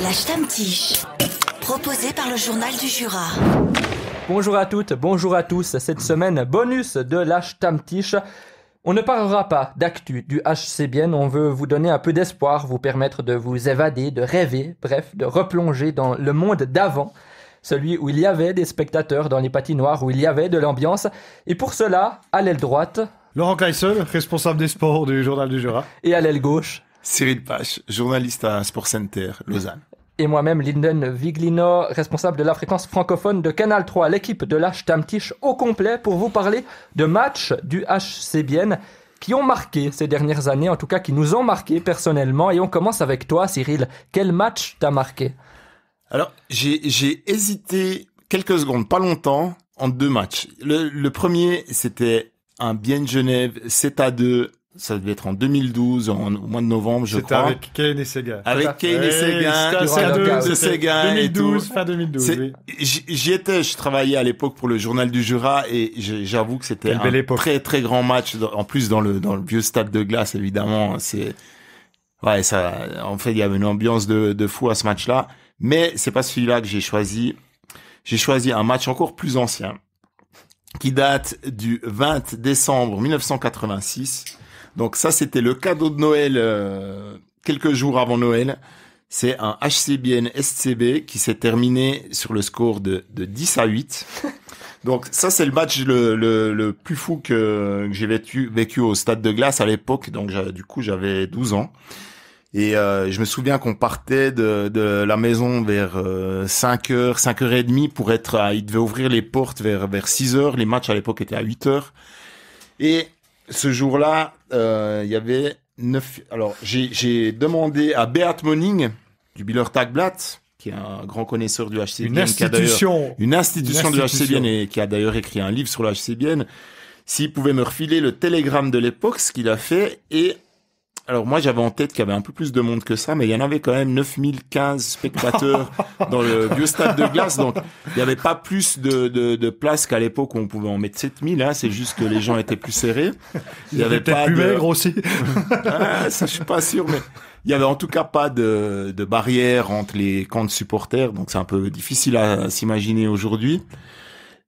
La Stammtisch, proposé par le Journal du Jura. Bonjour à toutes, bonjour à tous. Cette semaine, bonus de la Stammtisch. On ne parlera pas d'actu du HC Bienne, on veut vous donner un peu d'espoir, vous permettre de vous évader, de rêver, bref, de replonger dans le monde d'avant. Celui où il y avait des spectateurs dans les patinoires, où il y avait de l'ambiance. Et pour cela, à l'aile droite... Laurent Kleissel, responsable des sports du Journal du Jura. Et à l'aile gauche... Cyril Pache, journaliste à Sport Center, Lausanne. Et moi-même, Linden Viglino, responsable de la fréquence francophone de Canal 3, l'équipe de la Stammtisch au complet pour vous parler de matchs du HC Bienne qui ont marqué ces dernières années, en tout cas qui nous ont marqué personnellement. Et on commence avec toi, Cyril. Quel match t'a marqué ? Alors, j'ai hésité quelques secondes, pas longtemps, entre deux matchs. Le premier, c'était un Bienne-Genève 7-2. Ça devait être en 202012, au mois de novembre, je crois. C'était avec Kane et Seguin. Avec Kane et Seguin, de Seguin 2012, et tout. fin 2012, oui. J'y étais, je travaillais à l'époque pour le Journal du Jura et j'avoue que c'était un très très grand match. En plus dans le vieux stade de glace, évidemment, ouais, ça, en fait, il y avait une ambiance de fou à ce match-là. Mais c'est pas celui-là que j'ai choisi. J'ai choisi un match encore plus ancien, qui date du 20 décembre 1986. Donc ça, c'était le cadeau de Noël quelques jours avant Noël. C'est un HC Bienne SCB qui s'est terminé sur le score de 10-8. Donc ça, c'est le match le plus fou que j'ai vécu au stade de glace à l'époque. Donc du coup, j'avais 12 ans. Et je me souviens qu'on partait de la maison vers 5h, 5h30 pour il devait ouvrir les portes vers 6h. Les matchs à l'époque étaient à 8h. Et ce jour-là, il y avait 9... Alors, j'ai demandé à Beat Moning, du Bieler Tagblatt, qui est un grand connaisseur du HC Bienne. Une institution du HC Bienne et qui a d'ailleurs écrit un livre sur le HC Bienne, s'il pouvait me refiler le télégramme de l'époque, ce qu'il a fait. Et alors moi, j'avais en tête qu'il y avait un peu plus de monde que ça, mais il y en avait quand même 9015 spectateurs dans le vieux stade de glace. Donc, il n'y avait pas plus de place qu'à l'époque où on pouvait en mettre 7000. Hein. C'est juste que les gens étaient plus serrés. Il y avait peut-être plus maigres aussi. Ça, je suis pas sûr, mais il y avait en tout cas pas de barrière entre les camps de supporters. Donc, c'est un peu difficile à s'imaginer aujourd'hui.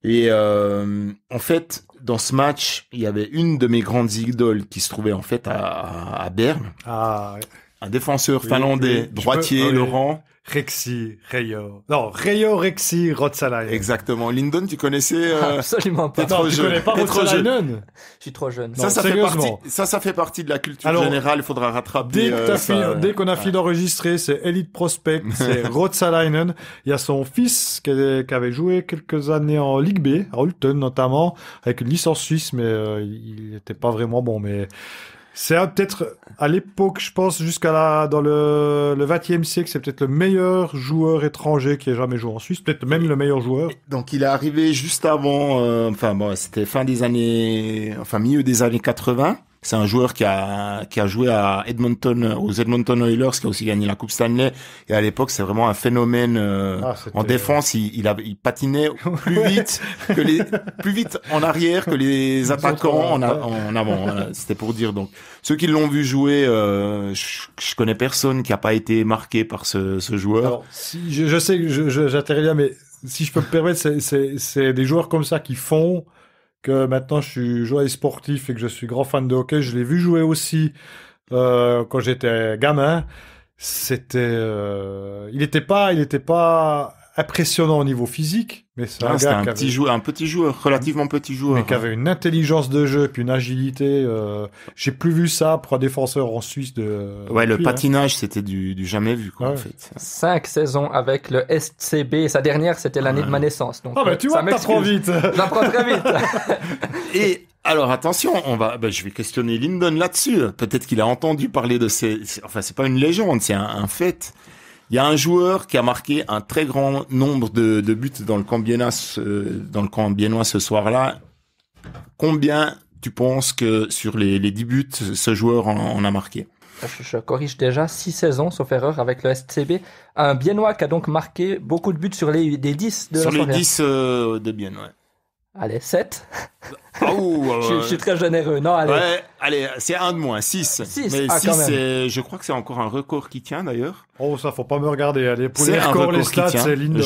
Et en fait, dans ce match, il y avait une de mes grandes idoles qui se trouvait en fait à Berne. Ah, ouais. Un défenseur finlandais, droitier, Laurent. Reijo Ruotsalainen. Exactement. Lyndon, tu connaissais Absolument pas. Tu connais pas Ruotsalainen ? Je suis trop jeune. Ça fait partie de la culture générale. Il faudra rattraper. Dès qu'on a fini d'enregistrer, c'est Elite Prospect, c'est Ruotsalainen. Il y a son fils qui avait joué quelques années en Ligue B, à Olten notamment, avec une licence suisse, mais il n'était pas vraiment bon. Mais c'est peut-être, à l'époque, je pense, dans le 20e siècle, c'est peut-être le meilleur joueur étranger qui ait jamais joué en Suisse, peut-être même le meilleur joueur. Donc, il est arrivé juste avant, c'était milieu des années 80. C'est un joueur qui a joué aux Edmonton Oilers, qui a aussi gagné la Coupe Stanley. Et à l'époque, c'est vraiment un phénomène en défense. Il patinait plus vite plus vite en arrière que les attaquants en avant. C'était pour dire. Donc, ceux qui l'ont vu jouer, je connais personne qui a pas été marqué par ce joueur. Alors, je sais que j'atterris là, mais si je peux me permettre, c'est des joueurs comme ça qui font que maintenant je suis journaliste sportif et que je suis grand fan de hockey. Je l'ai vu jouer aussi quand j'étais gamin. Il était pas impressionnant au niveau physique, mais c'est un petit joueur, relativement petit joueur, mais qui avait une intelligence de jeu puis une agilité. J'ai plus vu ça pour un défenseur en Suisse le patinage, c'était du jamais vu, quoi, en fait. 5 saisons avec le SCB. Sa dernière, c'était l'année de ma naissance. Donc, tu vois, t'apprends vite. J'apprends très vite. Et alors attention, je vais questionner Lyndon là-dessus. Peut-être qu'il a entendu parler de c'est pas une légende, c'est un fait. Il y a un joueur qui a marqué un très grand nombre de buts dans le camp biennois ce soir-là. Combien tu penses que sur les 10 buts, ce joueur en a marqué ? Je corrige déjà, 6 saisons, sauf erreur, avec le SCB. Un Biennois qui a donc marqué beaucoup de buts sur les 10 de la soirée. Sur les 10 de Bienne, ouais. Allez, 7. Oh, Je suis très généreux. Non, allez. Ouais, allez, c'est un de moins, 6. 6, Mais quand 6, même. je crois que c'est encore un record qui tient d'ailleurs. Oh, ça, faut pas me regarder. Allez, pour C'est les un records, les record qui stats, tient. c'est Lindon.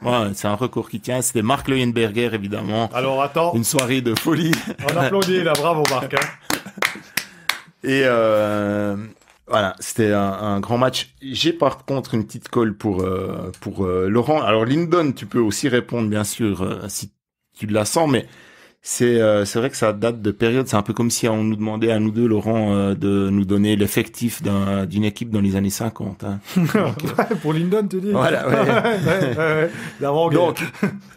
Ouais, c'est un record qui tient. C'était Mark Leuenberger, évidemment. Alors, attends. Une soirée de folie. On applaudit, là. Bravo, Marc. Hein. Et voilà, c'était un grand match. J'ai par contre une petite colle pour Laurent. Alors Lindon, tu peux aussi répondre bien sûr si tu la sens, mais c'est vrai que ça date de période. C'est un peu comme si on nous demandait à nous deux, Laurent, de nous donner l'effectif d'une équipe dans les années 50. Hein. Donc, pour Lindon, tu dis. Voilà. Ouais. Donc,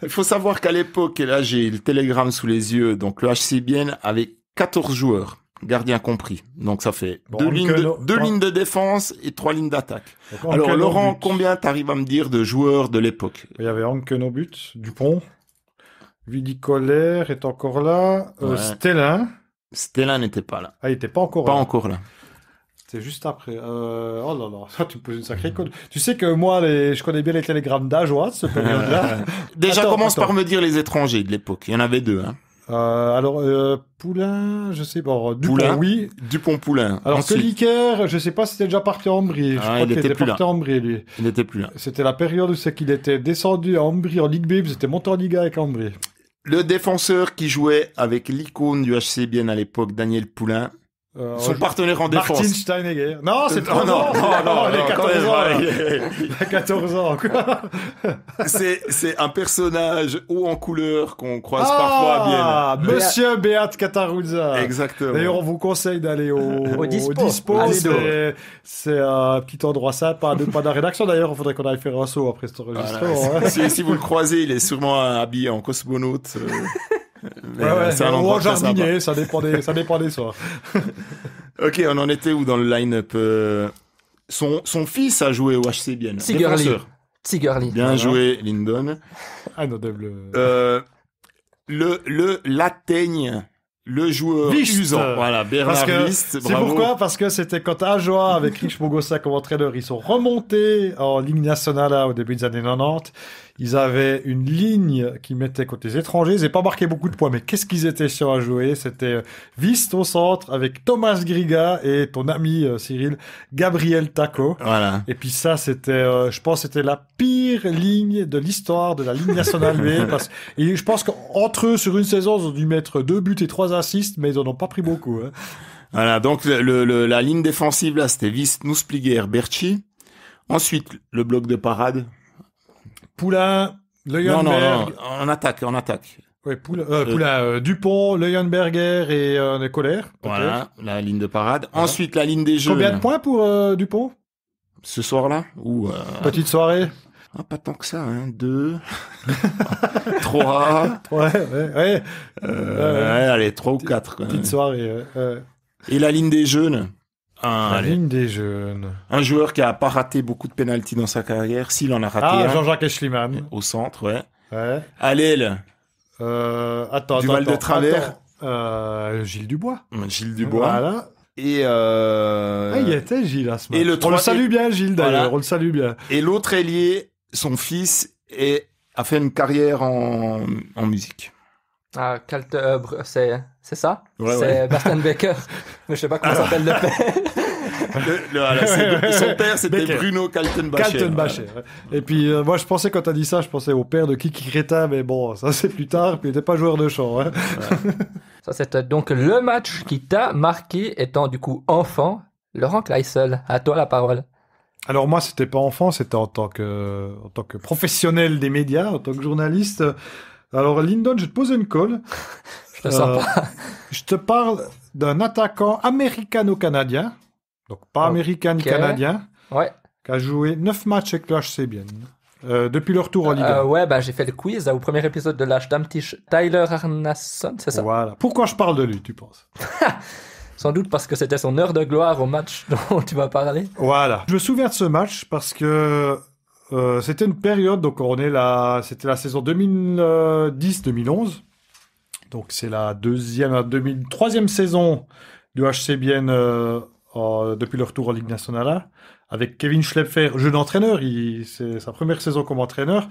il faut savoir qu'à l'époque, et là j'ai le télégramme sous les yeux, donc le HC Bienne avait 14 joueurs. Gardien compris. Donc ça fait deux lignes de défense et 3 lignes d'attaque. Alors Laurent, combien t'arrives à me dire de joueurs de l'époque? Il y avait Anken au but, Dupont, Vidi Koller est encore là, Ouais. Stellin n'était pas là. Ah, il était pas encore Pas là. encore là. C'est juste après. Oh là là, ça tu me poses une sacrée colle. Tu sais que moi, je connais bien les télégrammes d'Ajoie, ce période-là. Déjà, commence par me dire les étrangers de l'époque. Il y en avait 2. Hein. Alors, Poulain, je sais pas. Dupont, Poulain, oui. Dupont-Poulain. Alors, Keliker, je sais pas si c'était déjà parti à Ambry. Je crois qu'il était parti à Ambry, lui. Il n'était plus là. C'était la période où c'est qu'il était descendu à Ambry en Ligue B, puis c'était monté en Liga avec Ambry. Le défenseur qui jouait avec l'icône du HC Bienne à l'époque, Daniel Poulain, son partenaire en défense. Martin Steinegger. Non, c'est trop non, il a 14 ans. Il a 14 ans, quoi. C'est un personnage haut en couleur qu'on croise parfois à Bienne. Monsieur Beat Cataruzza. Exactement. D'ailleurs, on vous conseille d'aller au Dispo. C'est un petit endroit sympa, pas de la rédaction. D'ailleurs, il faudrait qu'on aille faire un saut après cet enregistrement. Voilà. Si vous le croisez, il est sûrement habillé en cosmonaute. C'est un endroit jardinier, ça dépend des soirs. Ok, on en était où dans le line-up? Son fils a joué au HC Bienne. Tsigerli. Bien joué, Lindon. Ah non, l'Atteigne, le joueur usant. Voilà, Bernard Wist, c'est pourquoi? Parce que c'était quand Ajoie, avec Rich Mogossa comme entraîneur, ils sont remontés en Ligue nationale au début des années 90. Ils avaient une ligne qui mettait côté les étrangers. Ils n'avaient pas marqué beaucoup de points, mais qu'est-ce qu'ils étaient sûrs à jouer? C'était Wist au centre avec Thomas Griga et ton ami Cyril, Gabriel Taco. Voilà. Et puis ça, c'était, je pense, c'était la pire ligne de l'histoire de la Ligue nationale B. Et je pense qu'entre eux, sur une saison, ils ont dû mettre 2 buts et 3 assists, mais ils en ont pas pris beaucoup. Hein. Voilà, donc la ligne défensive, là, c'était Wist, Nusspliger, Berchi. Ensuite, le bloc de parade. Poulain, Leuenberg. Non, en attaque. Ouais, Poulain, Dupont, Leuenberger et Koller. Voilà, la ligne de parade. Voilà. Ensuite, la ligne des jeunes. Combien de points pour Dupont? Ce soir-là? Petite soirée? Pas tant que ça, hein. 2. 3. Ouais. Allez, 3 ou 4. Petite soirée, Et la ligne des jeunes? Ligne des jeunes. Un joueur qui a pas raté beaucoup de pénaltys dans sa carrière, s'il en a raté un. Jean-Jacques Eschliman. Au centre, ouais. À l'aile. Du Val de Travers. Gilles Dubois. Gilles Dubois. Voilà. Et il y était Gilles à ce match. On le salue bien, Gilles, d'ailleurs. Voilà. On le salue bien. Et l'autre ailier, son fils, a fait une carrière en musique. Ah, c'est ça? Ouais, c'est Bertrand Becker. Mais je sais pas comment s'appelle le père. Son père, c'était Becker. Bruno Kaltenbacher. Ouais. Et puis, moi, je pensais, quand t'as dit ça, je pensais au père de Kiki Crétin, mais bon, ça c'est plus tard, puis il n'était pas joueur de chant. Hein. Ouais. Ça, c'était donc le match qui t'a marqué, étant du coup enfant. Laurent Kleissel, à toi la parole. Alors moi, c'était pas enfant, c'était en tant que professionnel des médias, en tant que journaliste. Alors, Lindon, je te pose une colle. Je te sens pas. Je te parle d'un attaquant américano-canadien. Donc, pas américain ni canadien. Ouais. Qui a joué 9 matchs avec le HC Bienne. Depuis le retour en Ligue 1. J'ai fait le quiz au premier épisode de l'H Damtisch. Tyler Arnason, c'est ça? Voilà. Pourquoi je parle de lui, tu penses? Sans doute parce que c'était son heure de gloire au match dont tu vas parler. Voilà. Je me souviens de ce match parce que c'était une période, donc c'était la saison 2010-2011. Donc c'est la troisième saison du HC Bienne depuis le retour en Ligue nationale, avec Kevin Schlepfer, jeune entraîneur. C'est sa première saison comme entraîneur.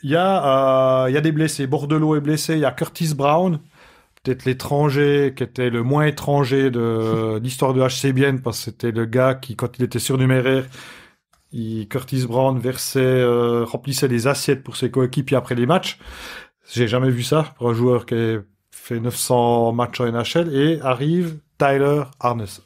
Il y a des blessés. Bordelot est blessé. Il y a Curtis Brown, peut-être l'étranger qui était le moins étranger de l'histoire de HC Bienne, parce que c'était le gars qui, quand il était surnuméraire, Curtis Brown remplissait des assiettes pour ses coéquipiers après les matchs. J'ai jamais vu ça pour un joueur qui a fait 900 matchs en NHL. Et arrive Tyler Arneson.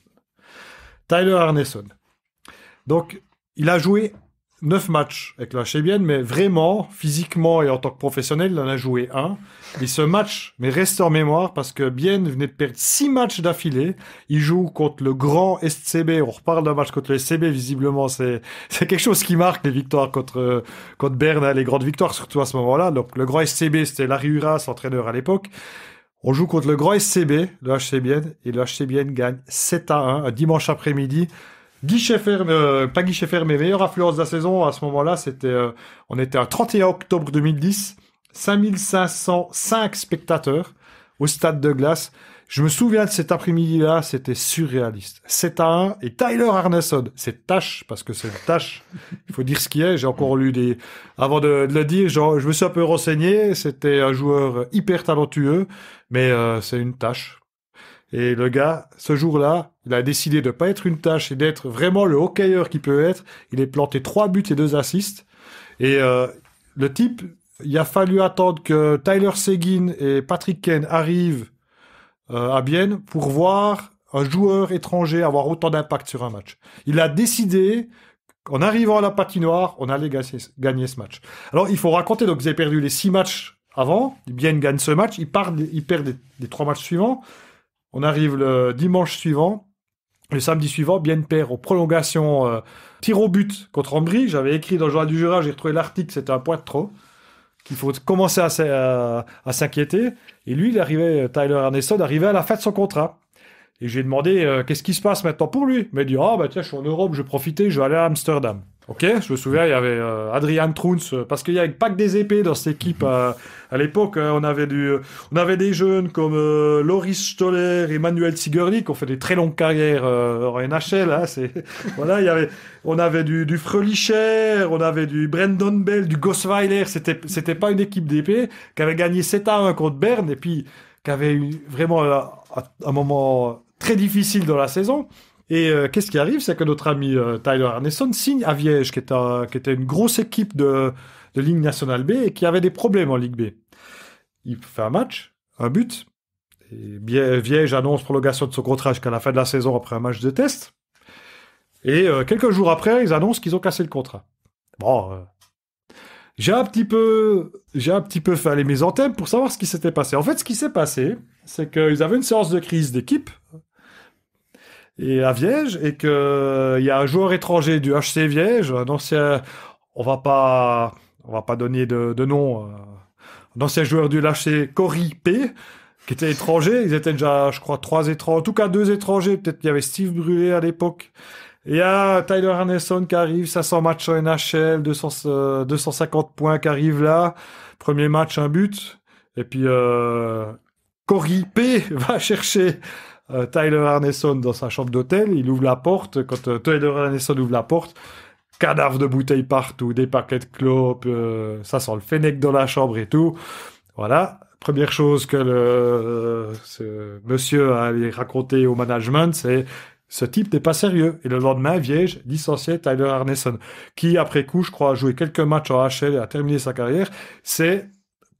Donc, il a joué 9 matchs avec le HC Bienne, mais vraiment, physiquement et en tant que professionnel, il en a joué un. Et ce match m'est resté en mémoire parce que Bienne venait de perdre 6 matchs d'affilée. Il joue contre le grand SCB. On reparle d'un match contre le SCB, visiblement. C'est quelque chose qui marque les victoires contre Berne, hein, les grandes victoires, surtout à ce moment-là. Donc, le grand SCB, c'était Larry Huras, entraîneur à l'époque. On joue contre le grand SCB, le HC Bienne, et le HC Bienne gagne 7-1, un dimanche après-midi. Pas guichet fermé, meilleure affluence de la saison à ce moment-là, on était un 31 octobre 2010, 5505 spectateurs au stade de glace. Je me souviens de cet après-midi-là, c'était surréaliste. 7-1, et Tyler Arneson, c'est tâche, parce que c'est une tâche, il faut dire ce qu'il est. J'ai encore lu avant de le dire, je me suis un peu renseigné, c'était un joueur hyper talentueux, mais c'est une tâche. Et le gars, ce jour-là, il a décidé de pas être une tâche et d'être vraiment le hockeyeur qu'il peut être. Il est planté 3 buts et 2 assists. Et le type, il a fallu attendre que Tyler Seguin et Patrick Kane arrivent à Bienne pour voir un joueur étranger avoir autant d'impact sur un match. Il a décidé qu'en arrivant à la patinoire, on allait gagner ce match. Alors, il faut raconter, donc vous avez perdu les 6 matchs avant. Bienne gagne ce match. Il perd les 3 matchs suivants. On arrive le dimanche suivant, le samedi suivant, Bienne perd aux prolongations, tir au but contre Ambry. J'avais écrit dans le Journal du Jura, j'ai retrouvé l'article, c'était un point de trop, qu'il faut commencer à s'inquiéter. Et lui, Tyler Arneson, arrivait à la fin de son contrat. Et j'ai demandé, qu'est-ce qui se passe maintenant pour lui? Il m'a dit, tiens, je suis en Europe, je vais profiter, je vais aller à Amsterdam. Ok, je me souviens, il y avait Adrian Truns, parce qu'il n'y avait pas que des épées dans cette équipe. À l'époque, on avait des jeunes comme Loris Stoller et Manuel Sigerli qui ont fait des très longues carrières en NHL. Hein, voilà, on avait du Frölicher, on avait du Brandon Bell, du Gosweiler. C'était pas une équipe d'épées qui avait gagné 7-1 contre Berne et puis qui avait eu vraiment un moment très difficile dans la saison. Et qu'est-ce qui arrive, c'est que notre ami Tyler Arneson signe à Viège, qui était une grosse équipe de Ligue nationale B et qui avait des problèmes en Ligue B. Il fait un match, un but, et Viège annonce prolongation de son contrat jusqu'à la fin de la saison après un match de test. Et quelques jours après, ils annoncent qu'ils ont cassé le contrat. Bon, j'ai un petit peu fait aller mes antennes pour savoir ce qui s'était passé. En fait, ce qui s'est passé, c'est qu'ils avaient une séance de crise d'équipe et à Viège, et qu'il y a un joueur étranger du HC Viège, un ancien, on va pas donner de nom, un ancien joueur du HC Cory P, qui était étranger. Ils étaient déjà, je crois, 3 étrangers, en tout cas 2 étrangers, peut-être qu'il y avait Steve Brûlé à l'époque. Et il y a Tyler Arneson qui arrive, 500 matchs en NHL, 250 points qui arrivent là. Premier match, un but. Et puis, Cory P va chercher Tyler Arneson dans sa chambre d'hôtel. Il ouvre la porte. Quand Tyler Arneson ouvre la porte, cadavres de bouteilles partout, des paquets de clopes, ça sent le fennec dans la chambre et tout. Voilà. Première chose que ce monsieur a raconté au management, c'est ce type n'est pas sérieux. Et le lendemain, Viège licenciait Tyler Arneson, qui, après coup, je crois, a joué quelques matchs en HL et a terminé sa carrière. C'est,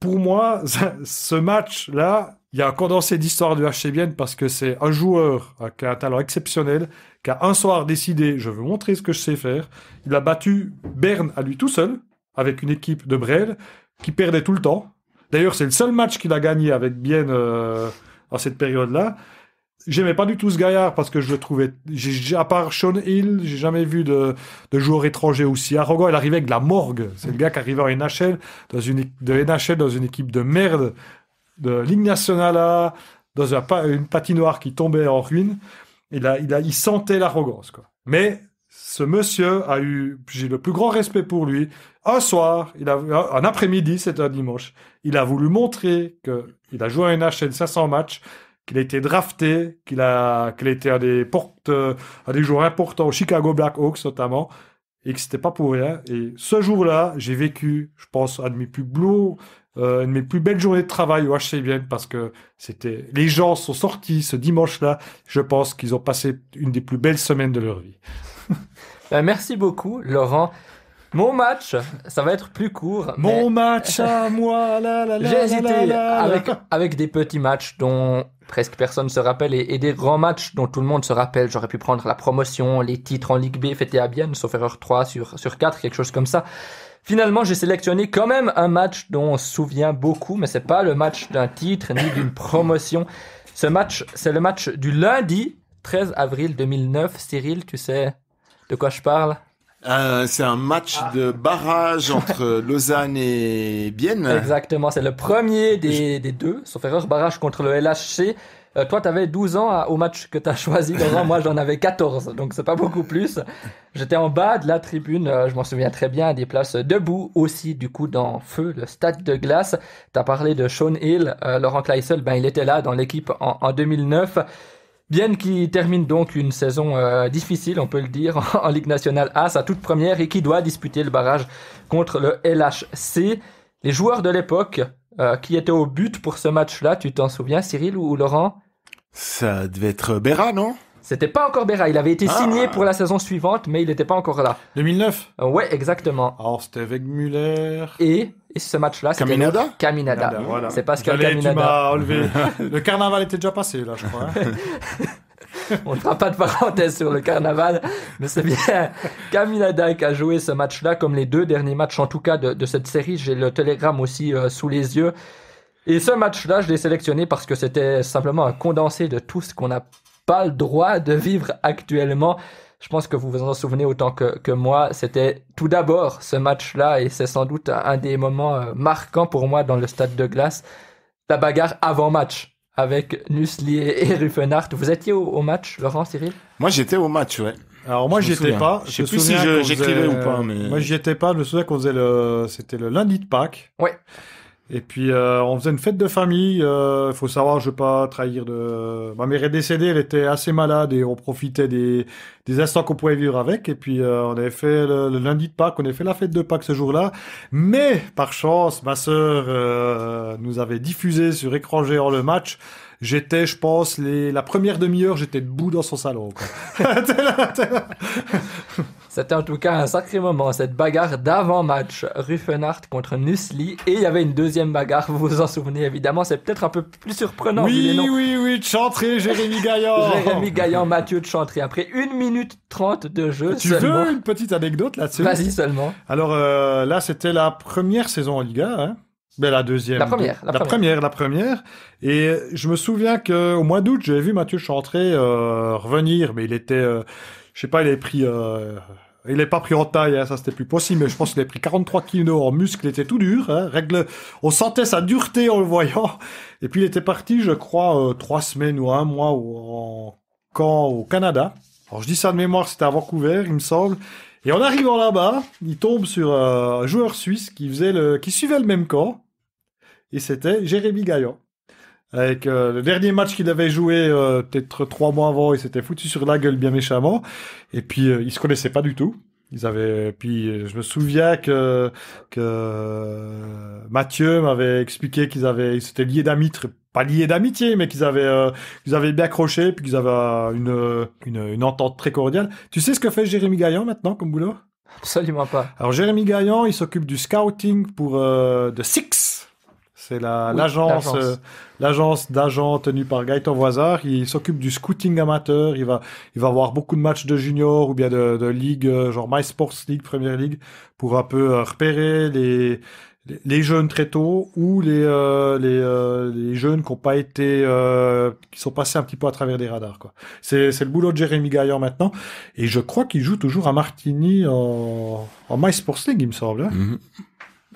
pour moi, ce match-là, il y a un condensé d'histoire du HC Bienne parce que c'est un joueur qui a un talent exceptionnel, qui a un soir décidé, je veux montrer ce que je sais faire. Il a battu Berne à lui tout seul, avec une équipe de Brel, qui perdait tout le temps. D'ailleurs, c'est le seul match qu'il a gagné avec Bienne à cette période-là. J'aimais pas du tout ce gaillard parce que je le trouvais, à part Sean Hill, j'ai jamais vu de joueur étranger aussi arrogant. Il arrivait avec de la morgue. C'est le gars qui arrivait en NHL, dans une équipe de merde, de Ligue nationale A, dans une patinoire qui tombait en ruine. Il sentait l'arrogance, quoi. Mais ce monsieur j'ai le plus grand respect pour lui. Un soir, un après-midi, c'était un dimanche, il a voulu montrer qu'il a joué à NHL 500 matchs, qu'il a été drafté, qu'il a été à des joueurs importants au Chicago Blackhawks notamment. et que c'était pas pour rien. Et ce jour-là, j'ai vécu, je pense, une de mes plus belles journées de travail au HC Bienne, parce que les gens sont sortis ce dimanche-là. Je pense qu'ils ont passé une des plus belles semaines de leur vie. Merci beaucoup, Laurent. Mon match, ça va être plus court. Match à moi, j'ai hésité avec des petits matchs dont presque personne ne se rappelle et des grands matchs dont tout le monde se rappelle. J'aurais pu prendre la promotion, les titres en Ligue B fêtés à Bienne, sauf erreur 3 sur 4, quelque chose comme ça. Finalement, j'ai sélectionné quand même un match dont on se souvient beaucoup, mais c'est pas le match d'un titre ni d'une promotion. Ce match, c'est le match du lundi 13 avril 2009. Cyril, tu sais de quoi je parle? C'est un match de barrage entre Lausanne et Bienne. Exactement, c'est le premier des deux, sauf erreur, barrage contre le LHC. Toi, t'avais 12 ans au match que t'as choisi, Laurent. Moi, j'en avais 14, donc c'est pas beaucoup plus. J'étais en bas de la tribune, je m'en souviens très bien, des places debout aussi, du coup, dans Feu, le stade de glace. T'as parlé de Sean Hill, Laurent Kleissel, il était là dans l'équipe en 2009. Bienne qui termine donc une saison difficile, on peut le dire, en Ligue nationale A, sa toute première, et qui doit disputer le barrage contre le LHC. Les joueurs de l'époque qui étaient au but pour ce match-là, tu t'en souviens, Cyril ou Laurent? Ça devait être Béra, non? C'était pas encore Béra, il avait été signé pour la saison suivante, mais il n'était pas encore là. 2009? Ouais, exactement. Alors c'était Wegmuller. Et ce match-là, c'était Caminada. Voilà. C'est Pascal Caminada. Tu m'as enlevé. Le carnaval était déjà passé, là, je crois. On ne fera pas de parenthèse sur le carnaval, mais c'est bien Caminada qui a joué ce match-là, comme les deux derniers matchs, en tout cas, de cette série. J'ai le télégramme aussi sous les yeux. Et ce match-là, je l'ai sélectionné parce que c'était simplement un condensé de tout ce qu'on n'a pas le droit de vivre actuellement. Je pense que vous vous en souvenez autant que moi. C'était tout d'abord ce match-là, et c'est sans doute un des moments marquants pour moi dans le stade de glace. La bagarre avant-match avec Nussli et Ruffenhardt. Vous étiez au match, Laurent, Cyril? Moi, j'étais au match, ouais. Alors moi, j'y étais pas. Je sais plus si j'écrivais ou pas, mais... Moi, j'y étais pas. Je me souviens qu'on faisait c'était le lundi de Pâques. Ouais. Et puis, on faisait une fête de famille. Faut savoir, je vais pas trahir ma mère est décédée, elle était assez malade et on profitait des instants qu'on pouvait vivre avec. Et puis, on avait fait le lundi de Pâques, on avait fait la fête de Pâques ce jour-là. Mais, par chance, ma sœur, nous avait diffusé sur écran géant le match. J'étais, je pense, la première demi-heure, j'étais debout dans son salon, quoi. C'était en tout cas un sacré moment, cette bagarre d'avant-match, Ruffenhardt contre Nussli. Et il y avait une deuxième bagarre, vous vous en souvenez évidemment, c'est peut-être un peu plus surprenant. Oui, de Chantré, Jérémy Gaillan. Jérémy Gaillan, Mathieu de Chantré. Après 1 minute 30 de jeu. Tu veux une petite anecdote là-dessus? Vas-y seulement. Alors là, c'était la première saison en Liga, hein. Ben, la deuxième. La première. Et je me souviens qu'au mois d'août, j'avais vu Mathieu Chantré revenir, mais il était, je sais pas, il avait pris, il n'est pas pris en taille, hein, ça c'était plus possible, mais je pense qu'il avait pris 43 kilos en muscle, il était tout dur, hein, on sentait sa dureté en le voyant. Et puis il était parti, je crois, 3 semaines ou 1 mois en camp au Canada. Alors je dis ça de mémoire, c'était à Vancouver, il me semble. Et en arrivant là-bas, il tombe sur un joueur suisse qui suivait le même camp. Et c'était Jérémy Gaillan. Avec le dernier match qu'il avait joué, peut-être 3 mois avant, il s'était foutu sur la gueule bien méchamment. Et puis, ils se connaissaient pas du tout. Puis je me souviens que Mathieu m'avait expliqué ils s'étaient liés pas liés d'amitié, mais qu'ils avaient bien accroché, puis qu'ils avaient une entente très cordiale. Tu sais ce que fait Jérémy Gaillan maintenant comme boulot? Absolument pas. Alors Jérémy Gaillan, il s'occupe du scouting pour The Six. C'est l'agence d'agents tenue par Gaëtan Voisard. Il s'occupe du scouting amateur. Il va avoir beaucoup de matchs de juniors ou bien de ligue, genre MySports League, Première Ligue, pour un peu repérer les jeunes très tôt ou les jeunes qui ont pas été, qui sont passés un petit peu à travers des radars, quoi. C'est le boulot de Jérémy Gaillan maintenant. Et je crois qu'il joue toujours à Martigny en MySports League, il me semble. Hein. Mm-hmm.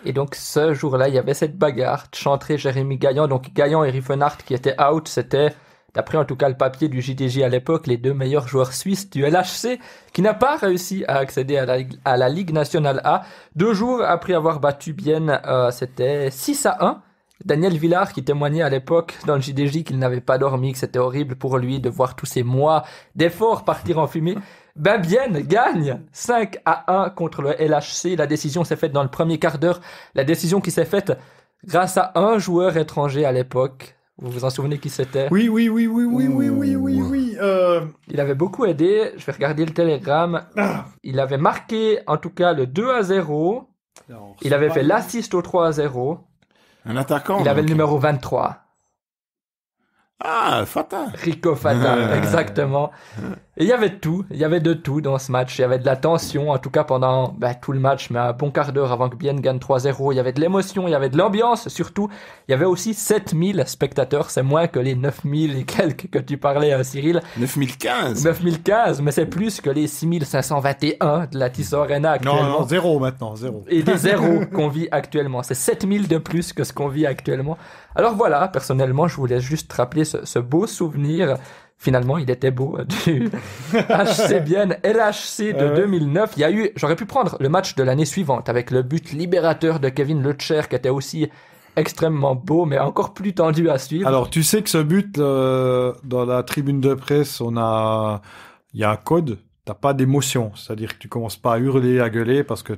Et donc, ce jour-là, il y avait cette bagarre, Chantré, Jérémy Gaillan. Donc, Gaillan et Ruffenhardt qui étaient out, c'était, d'après en tout cas le papier du JDJ à l'époque, les 2 meilleurs joueurs suisses du LHC, qui n'a pas réussi à accéder à la Ligue nationale A. 2 jours après avoir battu Bienne, c'était 6-1. Daniel Villard qui témoignait à l'époque dans le JDJ qu'il n'avait pas dormi, que c'était horrible pour lui de voir tous ces mois d'efforts partir en fumée. Bienne gagne 5-1 contre le LHC. La décision s'est faite dans le premier quart d'heure. La décision qui s'est faite grâce à un joueur étranger à l'époque. Vous vous en souvenez qui c'était? Oui. Il avait beaucoup aidé. Je vais regarder le télégramme. Il avait marqué, en tout cas, le 2-0. Il avait fait l'assist au 3-0. Un attaquant. Il avait le numéro 23. Ah, Fata. Rico Fata, exactement. Et il y avait de tout dans ce match. Il y avait de la tension, en tout cas pendant tout le match, mais un bon quart d'heure avant que Bienne gagne 3-0. Il y avait de l'émotion, il y avait de l'ambiance, surtout. Il y avait aussi 7000 spectateurs, c'est moins que les 9000 et quelques que tu parlais, Cyril. 9015, mais c'est plus que les 6521 de la Tissot Arena actuellement. Non, zéro maintenant, zéro. Et des zéros qu'on vit actuellement. C'est 7000 de plus que ce qu'on vit actuellement. Alors voilà, personnellement, je voulais juste rappeler ce beau souvenir. Finalement, il était beau, du HC Bienne LHC de 2009. J'aurais pu prendre le match de l'année suivante avec le but libérateur de Kevin Leclerc qui était aussi extrêmement beau, mais encore plus tendu à suivre. Alors, tu sais que ce but, dans la tribune de presse, il y a un code. T'as pas d'émotion, c'est-à-dire que tu commences pas à hurler, à gueuler, parce que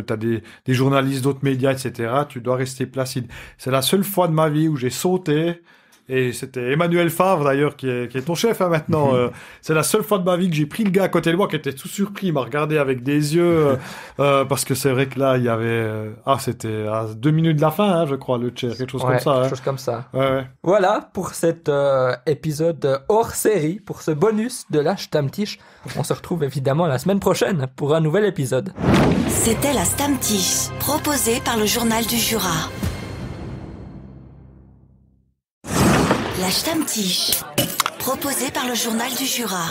t'as des journalistes d'autres médias, etc. Tu dois rester placide. C'est la seule fois de ma vie où j'ai sauté, et c'était Emmanuel Favre d'ailleurs qui est ton chef maintenant. C'est la seule fois de ma vie que j'ai pris le gars à côté de moi qui était tout surpris, il m'a regardé avec des yeux, parce que c'est vrai que là il y avait c'était à 2 minutes de la fin, je crois, le chair, quelque chose comme ça. Quelque chose comme ça. Ouais. Voilà pour cet épisode hors série, pour ce bonus de la Stammtisch. On se retrouve évidemment la semaine prochaine pour un nouvel épisode. C'était la Stammtisch, proposée par le Journal du Jura. La Stammtisch, proposée par le Journal du Jura.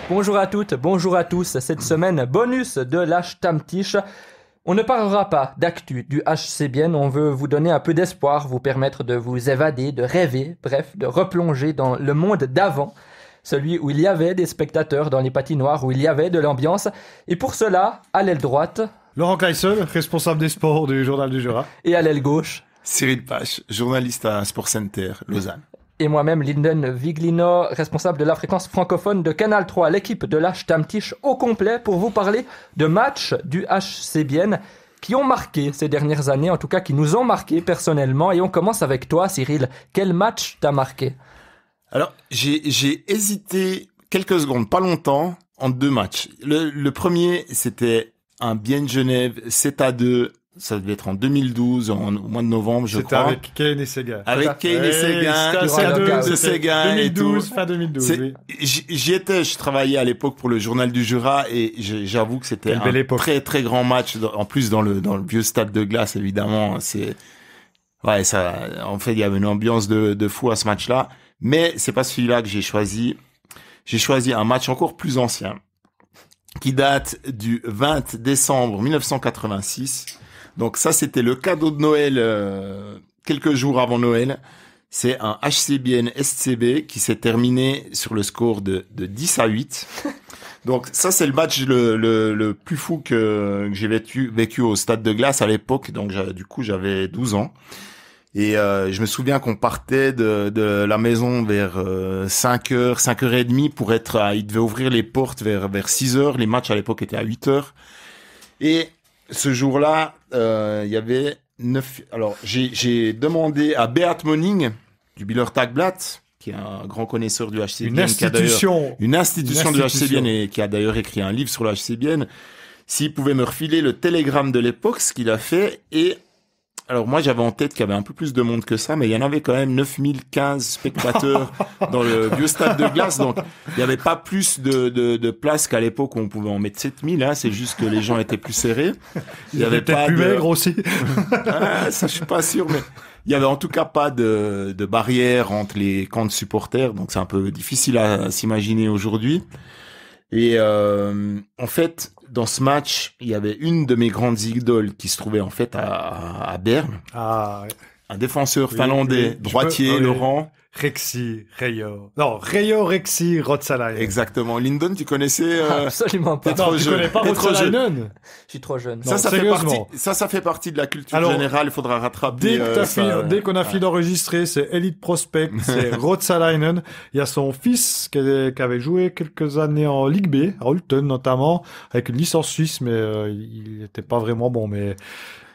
Bonjour à toutes, bonjour à tous. Cette semaine, bonus de la Stammtisch. On ne parlera pas d'actu du HC Bienne, on veut vous donner un peu d'espoir, vous permettre de vous évader, de rêver, bref, de replonger dans le monde d'avant. Celui où il y avait des spectateurs dans les patinoires, où il y avait de l'ambiance. Et pour cela, à l'aile droite... Laurent Kleissel, responsable des sports du Journal du Jura. Et à l'aile gauche... Cyril Pache, journaliste à Sport Center, Lausanne. Et moi-même, Linden Viglino, responsable de la fréquence francophone de Canal 3, l'équipe de la Stammtisch au complet pour vous parler de matchs du HC Bienne qui ont marqué ces dernières années, en tout cas qui nous ont marqué personnellement. Et on commence avec toi, Cyril. Quel match t'a marqué ? Alors, j'ai hésité quelques secondes, pas longtemps, entre 2 matchs. Le premier, c'était un Bienne-Genève 7-2. Ça devait être en 2012, au mois de novembre, je crois. C'était avec Kane et Séguin. Avec Kane et Séguin, de Séguin et tout. 2012, fin 2012, oui. Je travaillais à l'époque pour le Journal du Jura et j'avoue que c'était un très très grand match. En plus, dans le vieux stade de glace, évidemment. En fait, il y avait une ambiance de fou à ce match-là. Mais c'est pas celui-là que j'ai choisi. J'ai choisi un match encore plus ancien, qui date du 20 décembre 1986. Donc ça, c'était le cadeau de Noël, quelques jours avant Noël. C'est un HC Bienne SCB qui s'est terminé sur le score de 10-8. Donc ça, c'est le match le plus fou que j'ai vécu au stade de glace à l'époque. Donc du coup, j'avais 12 ans. Et je me souviens qu'on partait de la maison vers 5h, 5h30 pour il devait ouvrir les portes vers 6h. Les matchs à l'époque étaient à 8h. Et ce jour-là, il y avait 9... Alors, j'ai demandé à Beat Moning, du Bieler Tagblatt, qui est un grand connaisseur du HC Bienne. Une institution du HC Bienne et qui a d'ailleurs écrit un livre sur le HC Bienne, s'il pouvait me refiler le télégramme de l'époque, ce qu'il a fait. Et alors moi, j'avais en tête qu'il y avait un peu plus de monde que ça, mais il y en avait quand même 9015 spectateurs dans le vieux stade de glace. Donc, il n'y avait pas plus de place qu'à l'époque où on pouvait en mettre 7000. Hein. C'est juste que les gens étaient plus serrés. Il y avait peut-être plus maigre aussi. Ça, je suis pas sûr, mais il y avait en tout cas pas de barrière entre les camps de supporters. Donc, c'est un peu difficile à s'imaginer aujourd'hui. Et en fait, dans ce match, il y avait une de mes grandes idoles qui se trouvait en fait à Berne. Ah, ouais. Un défenseur finlandais, droitier, Laurent. Rexy, Rayo. Non, Rayo, Rexy, Ruotsalainen. Exactement. Lyndon, tu connaissais Absolument pas. Non, tu connais pas Ruotsalainen? Je suis trop jeune. Ça fait partie de la culture générale. Il faudra rattraper. Dès qu'on a fini d'enregistrer, c'est Elite Prospect, c'est Ruotsalainen. Il y a son fils qui avait joué quelques années en Ligue B, à Holton notamment, avec une licence suisse, mais il n'était pas vraiment bon. Mais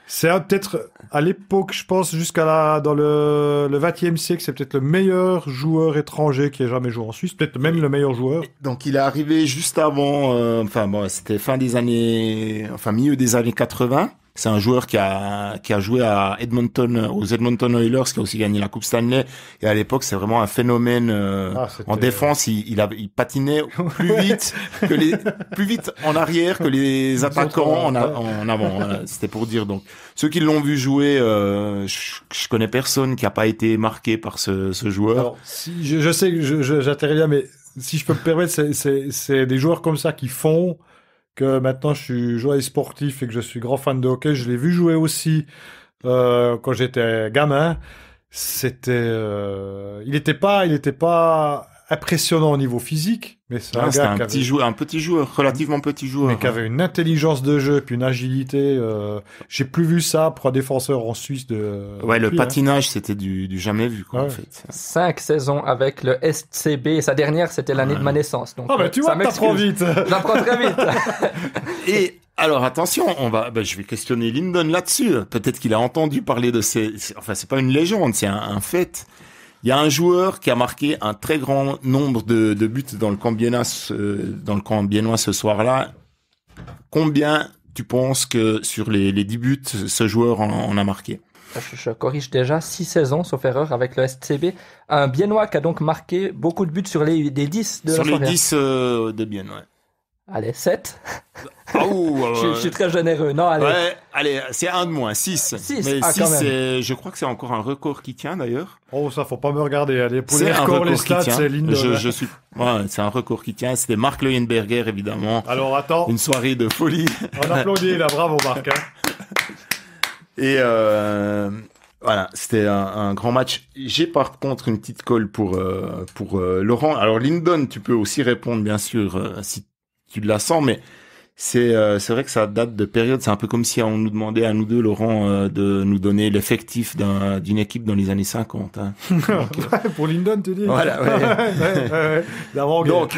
c'est peut-être à l'époque, je pense, dans le 20e siècle, c'est peut-être le meilleur joueur étranger qui ait jamais joué en Suisse, peut-être même le meilleur joueur. Donc il est arrivé juste avant, c'était milieu des années 80. C'est un joueur qui a joué aux Edmonton Oilers, qui a aussi gagné la Coupe Stanley. Et à l'époque, c'est vraiment un phénomène en défense. Il patinait plus vite en arrière que les attaquants en avant. Voilà. C'était pour dire. Donc, ceux qui l'ont vu jouer, je connais personne qui a pas été marqué par ce joueur. Alors, je sais que j'interviens, mais si je peux me permettre, c'est des joueurs comme ça qui font que maintenant je suis journaliste sportif et que je suis grand fan de hockey. Je l'ai vu jouer aussi quand j'étais gamin. Il n'était pas impressionnant au niveau physique, mais c'est un petit joueur, relativement petit joueur, mais qui avait une intelligence de jeu puis une agilité. J'ai plus vu ça pour un défenseur en Suisse le patinage, c'était du jamais vu, quoi, en fait. 5 saisons avec le SCB, et sa dernière, c'était l'année de ma naissance. Donc, tu vois, t'apprends vite. J'apprends très vite. Et alors attention, je vais questionner Lyndon là-dessus. Peut-être qu'il a entendu parler de c'est pas une légende, c'est un fait. Il y a un joueur qui a marqué un très grand nombre de buts dans le camp biennois ce soir-là. Combien tu penses que sur les 10 buts, ce joueur en a marqué? Je corrige déjà, 6 saisons, sauf erreur, avec le SCB. Un Biennois qui a donc marqué beaucoup de buts sur les 10 de la soirée. Sur les 10 de Bienne, ouais. Allez, 7. Je suis très généreux. Non, allez. Ouais, allez, c'est un de moins, 6. 6, mais 6, je crois que c'est encore un record qui tient, d'ailleurs. Oh, ça, faut pas me regarder. Allez, pour les records, les stats, c'est Lyndon. C'est un record qui tient. C'était Marc Leuenberger, évidemment. Alors, attends. Une soirée de folie. On applaudit, là. Bravo, Marc, Et, voilà, c'était un grand match. J'ai par contre une petite colle pour Laurent. Alors, Lyndon, tu peux aussi répondre, bien sûr, si tu la sens, mais c'est vrai que ça date de période. C'est un peu comme si on nous demandait à nous deux, Laurent, de nous donner l'effectif d'une équipe dans les années 50. Hein. Donc, pour Lyndon, tu dis. Voilà, ouais. Donc,